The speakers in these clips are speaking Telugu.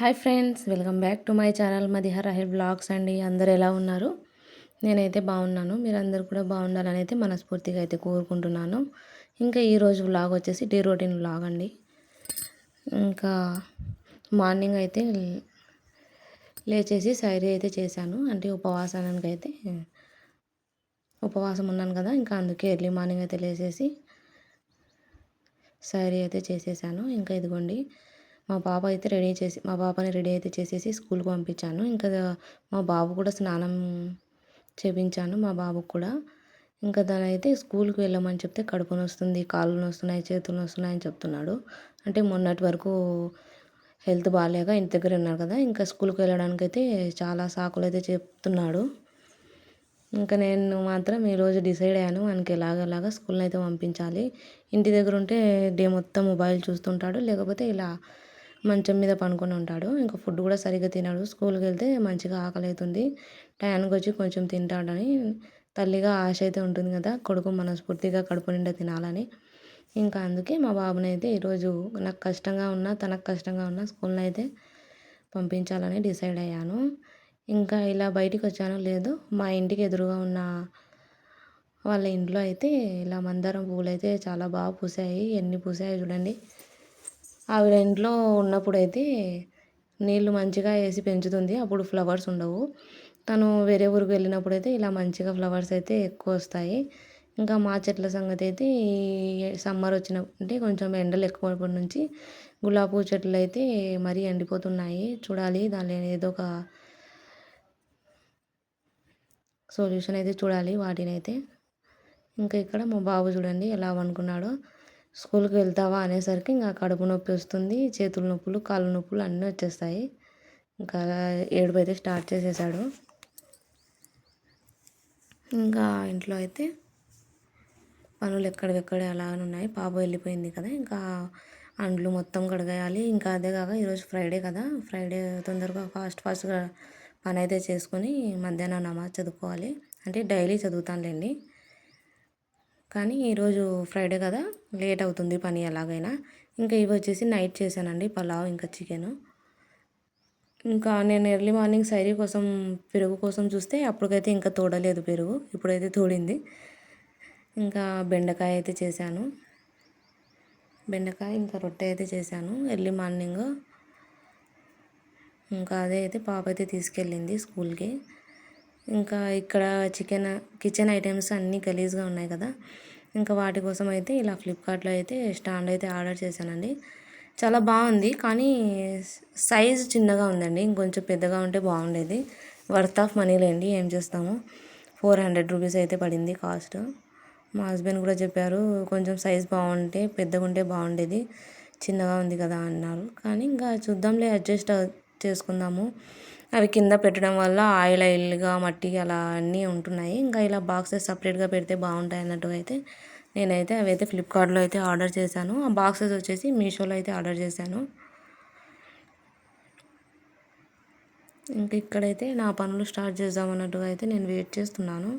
Hi friends, welcome back to my channel మదిహర్ రాహిల్ బ్లాగ్స్ అండి. అందరు ఎలా ఉన్నారు? నేనైతే బాగున్నాను. మీరందరూ కూడా బాగుండాలని అయితే మనస్ఫూర్తిగా అయితే కోరుకుంటున్నాను. ఇంకా ఈరోజు వ్లాగ్ వచ్చేసి డే రొటీన్ వ్లాగ్ అండి. ఇంకా మార్నింగ్ అయితే లేచేసి సైరీ అయితే చేశాను. అంటే ఉపవాసానికి అయితే ఉపవాసం ఉన్నాను కదా, ఇంకా అందుకే ఎర్లీ మార్నింగ్ అయితే లేచేసి సైరీ అయితే చేసేసాను. ఇంకా ఇదిగోండి మా పాపని రెడీ అయితే చేసేసి స్కూల్కి పంపించాను. ఇంకా మా బాబు కూడా స్నానం చేపించాను. మా బాబుకు కూడా ఇంకా దానైతే స్కూల్కి వెళ్ళమని చెప్తే కడుపు నొస్తుంది, కాళ్ళు నొస్తున్నాయి, చేతులు నొస్తున్నాయి అని చెప్తున్నాడు. అంటే మొన్నటి వరకు హెల్త్ బాగాలేక ఇంటి దగ్గర ఉన్నారు కదా, ఇంకా స్కూల్కి వెళ్ళడానికి అయితే చాలా సాకులు అయితే చెప్తున్నాడు. ఇంకా నేను మాత్రం ఈరోజు డిసైడ్ అయ్యాను, మనకి ఎలాగలాగా స్కూల్ని అయితే పంపించాలి. ఇంటి దగ్గర ఉంటే డే మొత్తం మొబైల్ చూస్తుంటాడు, లేకపోతే ఇలా మంచం మీద పనుకొని ఉంటాడు. ఇంకా ఫుడ్ కూడా సరిగ్గా తినాడు. స్కూల్కి వెళ్తే మంచిగా ఆకలి అవుతుంది, టయానికి వచ్చి కొంచెం తింటాడని తల్లిగా ఆశ అయితే ఉంటుంది కదా, కొడుకు మనస్ఫూర్తిగా కడుపు నిండా తినాలని. ఇంకా అందుకే మా బాబుని అయితే ఈరోజు నాకు కష్టంగా ఉన్నా తనకు కష్టంగా ఉన్నా స్కూల్ని అయితే పంపించాలని డిసైడ్ అయ్యాను. ఇంకా ఇలా బయటికి వచ్చానో లేదో మా ఇంటికి ఎదురుగా ఉన్న వాళ్ళ ఇంట్లో అయితే ఇలా మందారం పువ్వులు అయితే చాలా బాగా పూసాయి. ఎన్ని పూసాయో చూడండి. ఆవిడ ఇంట్లో ఉన్నప్పుడు అయితే నీళ్ళు మంచిగా వేసి పెంచుతుంది, అప్పుడు ఫ్లవర్స్ ఉండవు. తను వేరే ఊరికి వెళ్ళినప్పుడు అయితే ఇలా మంచిగా ఫ్లవర్స్ అయితే ఎక్కువ వస్తాయి. ఇంకా మా చెట్ల సంగతి అయితే ఈ సమ్మర్ వచ్చినప్పుడు కొంచెం ఎండలు ఎక్కువైనప్పటి నుంచి గులాబీ పువ్వు చెట్లు అయితే మరీ ఎండిపోతున్నాయి. చూడాలి దానిలో ఏదో ఒక సొల్యూషన్ అయితే చూడాలి వాటినైతే. ఇంకా ఇక్కడ మా బాబు చూడండి ఎలా అనుకున్నాడో. స్కూల్కి వెళ్తావా అనేసరికి ఇంకా కడుపు నొప్పి వస్తుంది, చేతుల నొప్పులు, కాళ్ళ నొప్పులు అన్నీ వచ్చేస్తాయి. ఇంకా ఏడుపు అయితే స్టార్ట్ చేసేసాడు. ఇంకా ఇంట్లో అయితే పనులు ఎక్కడికెక్కడే అలానే ఉన్నాయి. పాప వెళ్ళిపోయింది కదా, ఇంకా అంట్లు మొత్తం కడగేయాలి. ఇంకా అదే కాక ఈరోజు ఫ్రైడే కదా, ఫ్రైడే తొందరగా ఫాస్ట్గా పని అయితే చేసుకొని మధ్యాహ్నం నమాజ్ చదువుకోవాలి. అంటే డైలీ చదువుతానులేండి, కానీ ఈరోజు ఫ్రైడే కదా లేట్ అవుతుంది పని ఎలాగైనా. ఇంకా ఇవి వచ్చేసి నైట్ చేశానండి, పలావ్ ఇంకా చికెను. ఇంకా నేను ఎర్లీ మార్నింగ్ సైరీ కోసం పెరుగు కోసం చూస్తే అప్పటికైతే ఇంకా తోడలేదు పెరుగు, ఇప్పుడైతే తోడింది. ఇంకా బెండకాయ అయితే చేశాను, బెండకాయ ఇంకా రొట్టె అయితే చేశాను ఎర్లీ మార్నింగ్. ఇంకా అదే అయితే పాప అయితే తీసుకెళ్ళింది స్కూల్కి. ఇంకా ఇక్కడ కిచెన్ ఐటమ్స్ అన్నీ గలీజ్గా ఉన్నాయి కదా, ఇంకా వాటి కోసం అయితే ఇలా ఫ్లిప్కార్ట్లో అయితే స్టాండ్ అయితే ఆర్డర్ చేశానండి. చాలా బాగుంది, కానీ సైజు చిన్నగా ఉందండి. ఇంకొంచెం పెద్దగా ఉంటే బాగుండేది. వర్త్ ఆఫ్ మనీ లేండి, ఏం చేస్తాము. 400 రూపీస్ అయితే పడింది కాస్ట్. మా హస్బెండ్ కూడా చెప్పారు కొంచెం సైజ్ బాగుంటే పెద్దగా ఉంటే బాగుండేది, చిన్నగా ఉంది కదా అన్నారు. కానీ ఇంకా చూద్దాంలే, అడ్జస్ట్ చేసుకుందాము. అవి కింద పెట్టడం వల్ల ఆయిల్గా మట్టి అలా అన్నీ ఉంటున్నాయి. ఇంకా ఇలా బాక్సెస్ సపరేట్గా పెడితే బాగుంటాయి అన్నట్టుగా అయితే నేనైతే అవి అయితే ఫ్లిప్కార్ట్లో అయితే ఆర్డర్ చేశాను. ఆ బాక్సెస్ వచ్చేసి మీషోలో అయితే ఆర్డర్ చేశాను. ఇంకా ఇక్కడైతే నా పనులు స్టార్ట్ చేద్దామన్నట్టుగా అయితే నేను వెయిట్ చేస్తున్నాను.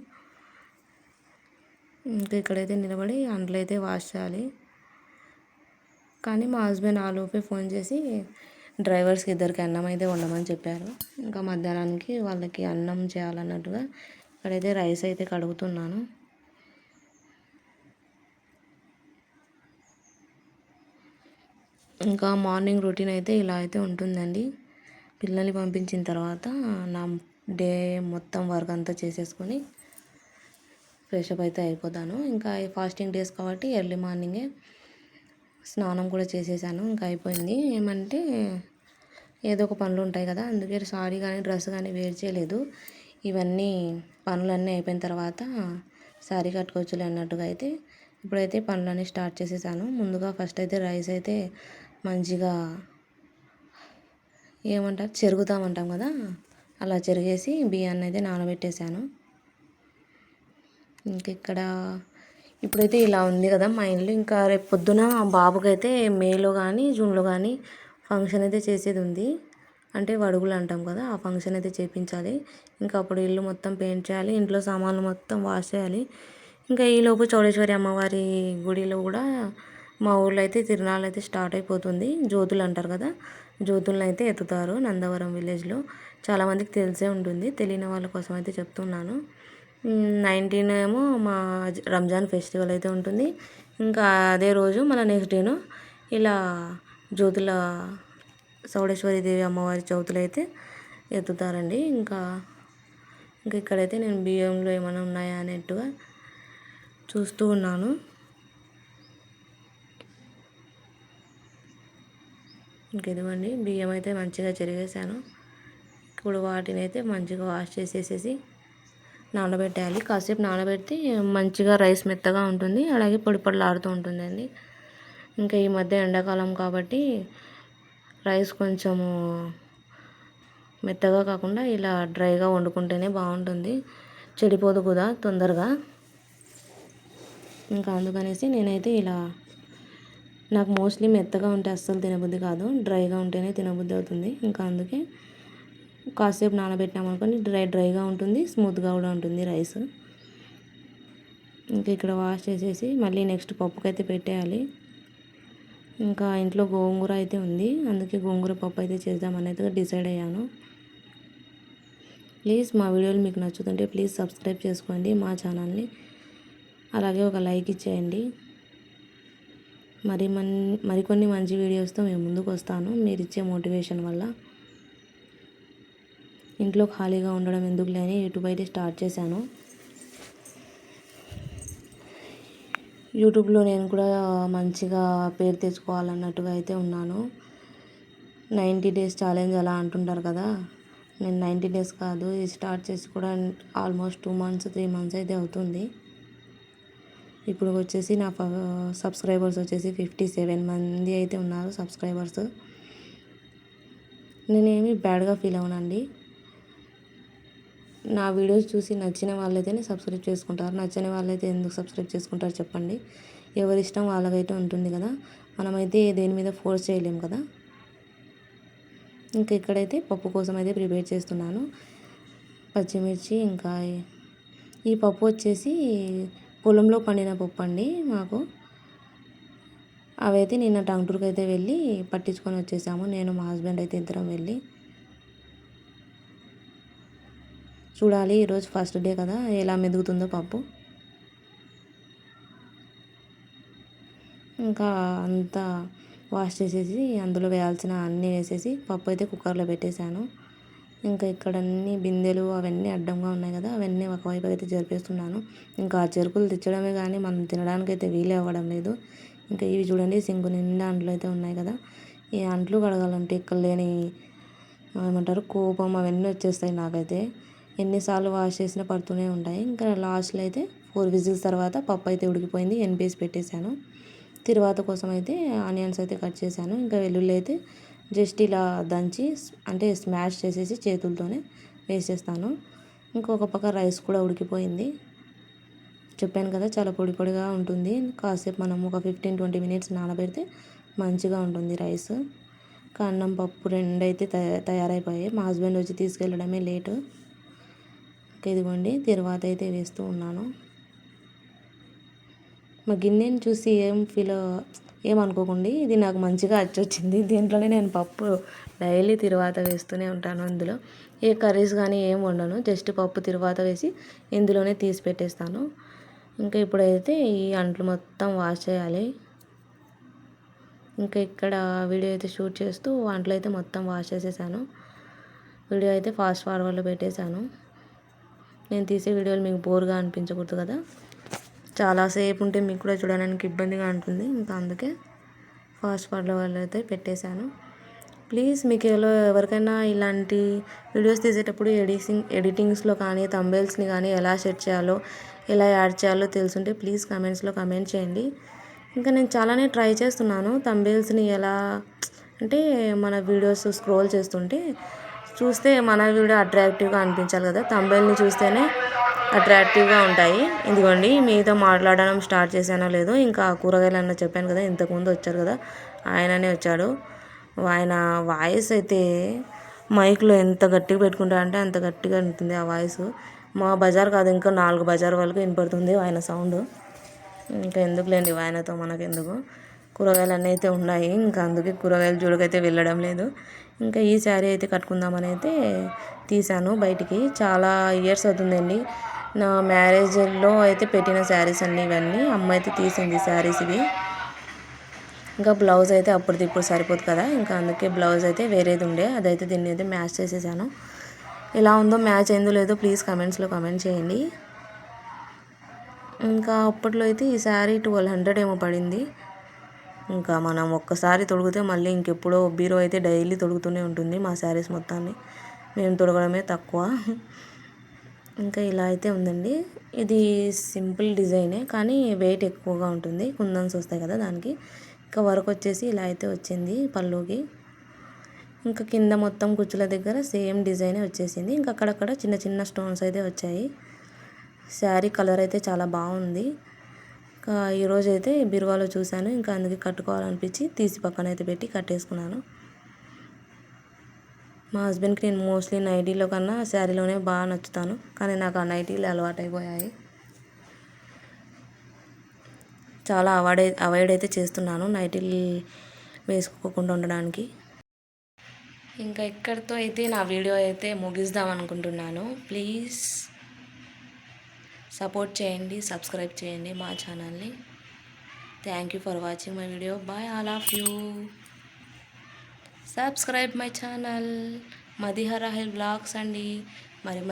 ఇంకా ఇక్కడైతే నిలబడి అంట్లు అయితే వాష్ చేయాలి. కానీ మా హస్బెండ్ ఆలోపే ఫోన్ చేసి డ్రైవర్స్కి ఇద్దరికి అన్నం అయితే వండమని చెప్పారు. ఇంకా మధ్యాహ్నానికి వాళ్ళకి అన్నం చేయాలన్నట్టుగా ఇక్కడైతే రైస్ అయితే కడుగుతున్నాను. ఇంకా మార్నింగ్ రొటీన్ అయితే ఇలా అయితే ఉంటుందండి. పిల్లల్ని పంపించిన తర్వాత నా డే మొత్తం వర్క్ అంతా చేసేసుకొని ఫ్రెషప్ అయితే అయిపోతాను. ఇంకా ఫాస్టింగ్ డేస్ కాబట్టి ఎర్లీ మార్నింగే స్నానం కూడా చేసేసాను, ఇంకా అయిపోయింది. ఏమంటే ఏదో ఒక పనులు ఉంటాయి కదా, అందుకే సారీ కానీ డ్రెస్ కానీ వేర్ చేయలేదు. ఇవన్నీ పనులన్నీ అయిపోయిన తర్వాత శారీ కట్టుకోవచ్చులే అన్నట్టుగా అయితే ఇప్పుడైతే పనులన్నీ స్టార్ట్ చేసేసాను. ముందుగా ఫస్ట్ అయితే రైస్ అయితే మంచిగా ఏమంటారు చెరుగుతామంటాం కదా, అలా చెరిగేసి బియ్యాన్ని అయితే నానబెట్టేశాను. ఇంక ఇక్కడ ఇప్పుడైతే ఇలా ఉంది కదా మా ఇల్లు. ఇంకా రేపు పొద్దున బాబుకి అయితే మేలో కానీ జూన్లో కానీ ఫంక్షన్ అయితే చేసేది ఉంది. అంటే వడుగులు అంటాం కదా, ఆ ఫంక్షన్ అయితే చేయించాలి. ఇంకా అప్పుడు ఇల్లు మొత్తం పెయింట్ చేయాలి, ఇంట్లో సామాన్లు మొత్తం వాష్ చేయాలి. ఇంకా ఈలోపు చౌడేశ్వరి అమ్మవారి గుడిలో కూడా మా ఊళ్ళో అయితే తిరునాళ్ళు అయితే స్టార్ట్ అయిపోతుంది. జ్యోతులు అంటారు కదా, జ్యోతులను అయితే ఎత్తుతారు నందవరం విలేజ్లో. చాలామందికి తెలిసే ఉంటుంది, తెలియని వాళ్ళ కోసం అయితే చెప్తున్నాను. 19 ఏమో మా రంజాన్ ఫెస్టివల్ అయితే ఉంటుంది. ఇంకా అదే రోజు మన నెక్స్ట్ డేను ఇలా జ్యోతుల చౌడేశ్వరి దేవి అమ్మవారి జ్యోతులు అయితే ఎత్తుతారండి. ఇంకా ఇక్కడైతే నేను బియ్యంలో ఏమైనా ఉన్నాయా అన్నట్టుగా చూస్తూ ఉన్నాను. ఇదిగోండి బియ్యం అయితే మంచిగా చెరిగేసాను. ఇప్పుడు వాటిని అయితే మంచిగా వాష్ చేసేసేసి నానబెట్టాలి. కాసేపు నానబెడితే మంచిగా రైస్ మెత్తగా ఉంటుంది, అలాగే పొడి పొడిలాడుతూ ఉంటుందండి. ఇంకా ఈ మధ్య ఎండాకాలం కాబట్టి రైస్ కొంచెము మెత్తగా కాకుండా ఇలా డ్రైగా వండుకుంటేనే బాగుంటుంది, చెడిపోదు కూడా తొందరగా. ఇంకా అందుకనేసి నేనైతే ఇలా, నాకు మోస్ట్లీ మెత్తగా ఉంటే అస్సలు తినబుద్ధి కాదు, డ్రైగా ఉంటేనే తినబుద్ధి అవుతుంది. ఇంకా అందుకే కాసేపు నానబెట్టినామనుకోండి డ్రైగా ఉంటుంది, స్మూత్గా కూడా ఉంటుంది రైస్. ఇంకా ఇక్కడ వాష్ చేసేసి మళ్ళీ నెక్స్ట్ పప్పుకైతే పెట్టేయాలి. ఇంకా ఇంట్లో గోంగూర అయితే ఉంది, అందుకే గోంగూర పప్పు అయితే చేద్దామనేది డిసైడ్ అయ్యాను. ప్లీజ్ మా వీడియోలు మీకు నచ్చుతుంటే ప్లీజ్ సబ్స్క్రైబ్ చేసుకోండి మా ఛానల్ని, అలాగే ఒక లైక్ ఇచ్చేయండి. మరికొన్ని మంచి వీడియోస్తో మేము ముందుకు వస్తాను మీరు ఇచ్చే మోటివేషన్ వల్ల. ఇంట్లో ఖాళీగా ఉండడం ఎందుకు లేని యూట్యూబ్ అయితే స్టార్ట్ చేశాను. యూట్యూబ్లో నేను కూడా మంచిగా పేరు తెచ్చుకోవాలన్నట్టుగా అయితే ఉన్నాను. 90 డేస్ ఛాలెంజ్ అలా అంటుంటారు కదా, నేను 90 డేస్ కాదు, ఇది స్టార్ట్ చేసి కూడా ఆల్మోస్ట్ 2 months 3 months అయితే అవుతుంది. ఇప్పుడు వచ్చేసి నా సబ్స్క్రైబర్స్ వచ్చేసి 57 మంది అయితే ఉన్నారు సబ్స్క్రైబర్స్. నేనేమి బ్యాడ్గా ఫీల్ అవునండి. నా వీడియోస్ చూసి నచ్చిన వాళ్ళైతేనే సబ్స్క్రైబ్ చేసుకుంటారు, నచ్చని వాళ్ళైతే ఎందుకు సబ్స్క్రైబ్ చేసుకుంటారు చెప్పండి. ఎవరి ఇష్టం వాళ్ళకైతే ఉంటుంది కదా, మనమైతే దేని మీద ఫోర్స్ చేయలేం కదా. ఇంకా ఇక్కడైతే పప్పు కోసం అయితే ప్రిపేర్ చేస్తున్నాను. పచ్చిమిర్చి, ఇంకా ఈ పప్పు వచ్చేసి పొలంలో పండిన పప్పు అండి మాకు. అవైతే నిన్న టంగుటూరుకి అయితే వెళ్ళి పట్టించుకొని వచ్చేసాము, నేను మా హస్బెండ్ అయితే ఇద్దరం వెళ్ళి. చూడాలి ఈరోజు ఫస్ట్ డే కదా ఎలా మెదుగుతుందో పప్పు. ఇంకా అంతా వాష్ చేసేసి అందులో వేయాల్సిన అన్నీ వేసేసి పప్పు అయితే కుక్కర్లో పెట్టేశాను. ఇంకా ఇక్కడ అన్ని బిందెలు అవన్నీ అడ్డంగా ఉన్నాయి కదా, అవన్నీ ఒకవైపు అయితే జరిపేస్తున్నాను. ఇంకా ఆ చెరుకులు తెచ్చడమే కానీ మనం తినడానికైతే వీలే అవ్వడం లేదు. ఇంకా ఇవి చూడండి సింకు నిండా అంట్లు అయితే ఉన్నాయి కదా, ఈ అంట్లు కడగాలంటే ఇక్కడ లేని ఏమంటారు కోపం అవన్నీ వచ్చేస్తాయి నాకైతే. ఎన్నిసార్లు వాష్ చేసినా పడుతూనే ఉంటాయి. ఇంకా లాస్ట్లో అయితే 4 విజిల్స్ తర్వాత పప్పు అయితే ఉడికిపోయింది, ఎనిపేసి పెట్టేశాను. తిరువాత కోసం అయితే ఆనియన్స్ అయితే కట్ చేశాను. ఇంకా వెల్లుల్లి అయితే జస్ట్ ఇలా దంచి అంటే స్మాష్ చేసేసి చేతులతోనే వేసేస్తాను. ఇంకొక పక్క రైస్ కూడా ఉడికిపోయింది. చెప్పాను కదా చాలా పొడి పొడిగా ఉంటుంది, కాసేపు మనం ఒక 15-20 minutes నానబెడితే మంచిగా ఉంటుంది రైస్. అన్నం పప్పు రెండైతే తయారైపోయాయి. మా హస్బెండ్ వచ్చి తీసుకెళ్ళడమే లేటు. ఇదిగోండి తిరువాత అయితే వేస్తూ ఉన్నాను. మా గిన్నెని చూసి ఏమనుకోకండి, ఇది నాకు మంచిగా అచ్చొచ్చింది. దీంట్లోనే నేను పప్పు డైలీ తిరువాత వేస్తూనే ఉంటాను. అందులో ఏ కర్రీస్ కానీ ఏం వండను, జస్ట్ పప్పు తిరువాత వేసి ఇందులోనే తీసి పెట్టేస్తాను. ఇంకా ఇప్పుడైతే ఈ అంట్లు మొత్తం వాష్ చేయాలి. ఇంకా ఇక్కడ వీడియో అయితే షూట్ చేస్తూ అంట్లు అయితే మొత్తం వాష్ చేసేసాను. వీడియో అయితే ఫాస్ట్ ఫార్వర్డ్లో పెట్టేశాను. నేను తీసే వీడియోలు మీకు బోర్గా అనిపించకూడదు కదా, చాలాసేపు ఉంటే మీకు కూడా చూడడానికి ఇబ్బందిగా ఉంటుంది. ఇంకా అందుకే ఫాస్ట్ ఫార్వర్డ్లో అయితే పెట్టేశాను. ప్లీజ్ మీకు ఎవరికైనా ఇలాంటి వీడియోస్ తీసేటప్పుడు ఎడిటింగ్స్లో కానీ థంబ్నెయిల్స్ని కానీ ఎలా సెట్ చేయాలో ఎలా యాడ్ చేయాలో తెలుసుంటే ప్లీజ్ కమెంట్స్లో కమెంట్ చేయండి. ఇంకా నేను చాలానే ట్రై చేస్తున్నాను థంబ్నెయిల్స్ని ఎలా అంటే మన వీడియోస్ స్క్రోల్ చేస్తుంటే చూస్తే మన వీడియో అట్రాక్టివ్గా అనిపించాలి కదా, థంబ్నెయిల్ని చూస్తేనే అట్రాక్టివ్గా ఉంటాయి. ఇదిగోండి మీతో మాట్లాడడం స్టార్ట్ చేశానో లేదో, ఇంకా కూరగాయలు అన్న చెప్పాను కదా, ఇంతకుముందు వచ్చారు కదా ఆయననే వచ్చాడు. ఆయన వాయిస్ అయితే మైక్లో ఎంత గట్టిగా పెట్టుకుంటారంటే అంత గట్టిగా ఉంటుంది ఆ వాయిస్. మా బజార్ కాదు ఇంకా 4 బజార్ వరకు వినపడుతుంది ఆయన సౌండ్. ఇంకా ఎందుకులేండి ఆయనతో మనకెందుకు. కూరగాయలు అన్నీ అయితే ఉన్నాయి. ఇంకా అందుకే కూరగాయల జోలికైతే వెళ్ళడం లేదు. ఇంకా ఈ శారీ అయితే కట్టుకుందామని అయితే తీసాను బయటికి. చాలా ఇయర్స్ అవుతుందండి నా మ్యారేజ్లో అయితే పెట్టిన శారీస్ అన్నీ ఇవన్నీ. అమ్మ అయితే తీసింది శారీస్ ఇవి. ఇంకా బ్లౌజ్ అయితే అప్పటిది ఇప్పుడు సరిపోదు కదా, ఇంకా అందుకే బ్లౌజ్ అయితే వేరేది ఉండే అదైతే దీన్ని అయితే మ్యాచ్ చేసేసాను. ఎలా ఉందో, మ్యాచ్ అయిందో లేదో ప్లీజ్ కమెంట్స్లో కమెంట్ చేయండి. ఇంకా అప్పట్లో అయితే ఈ శారీ 1200 ఏమో పడింది. ఇంకా మనం ఒక్కసారి తొడిగితే మళ్ళీ ఇంకెప్పుడో బీరో అయితే డైలీ తొడుగుతూనే ఉంటుంది మా శారీస్ మొత్తాన్ని. మేము తొడగడమే తక్కువ. ఇంకా ఇలా అయితే ఉందండి. ఇది సింపుల్ డిజైనే కానీ వెయిట్ ఎక్కువగా ఉంటుంది, కుందన్స్ వస్తాయి కదా దానికి. ఇంకా వర్క్ వచ్చేసి ఇలా అయితే వచ్చింది పళ్ళుకి. ఇంకా కింద మొత్తం కుచ్చుల దగ్గర సేమ్ డిజైనే వచ్చేసింది. ఇంకా అక్కడక్కడ చిన్న చిన్న స్టోన్స్ అయితే వచ్చాయి. శారీ కలర్ అయితే చాలా బాగుంది. ఇంకా ఈరోజు అయితే బీరువాలో చూశాను, ఇంకా అందుకే కట్టుకోవాలనిపించి తీసి పక్కన అయితే పెట్టి కట్టేసుకున్నాను. మా హస్బెండ్కి నేను మోస్ట్లీ నైటీలో కన్నా శారీలోనే బాగా నచ్చుతాను, కానీ నాకు ఆ నైటీలు అలవాటు అయిపోయాయి. చాలా అవాయిడ్ అయితే చేస్తున్నాను నైటీలు వేసుకోకుండా ఉండడానికి. ఇంకా ఇక్కడితో అయితే నా వీడియో అయితే ముగిద్దాం అనుకుంటున్నాను. ప్లీజ్ సపోర్ట్ చేయండి, సబ్స్క్రైబ్ చేయండి మా ఛానల్ని. Thank you for watching my video. Bye all of you. Subscribe my channel మదిహర హెల్ బ్లాగ్స్ అండి.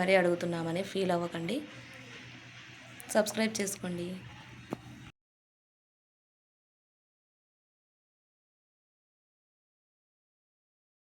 మరీ అడుగుతున్నామని ఫీల్ అవ్వకండి, సబ్స్క్రైబ్ చేసుకోండి.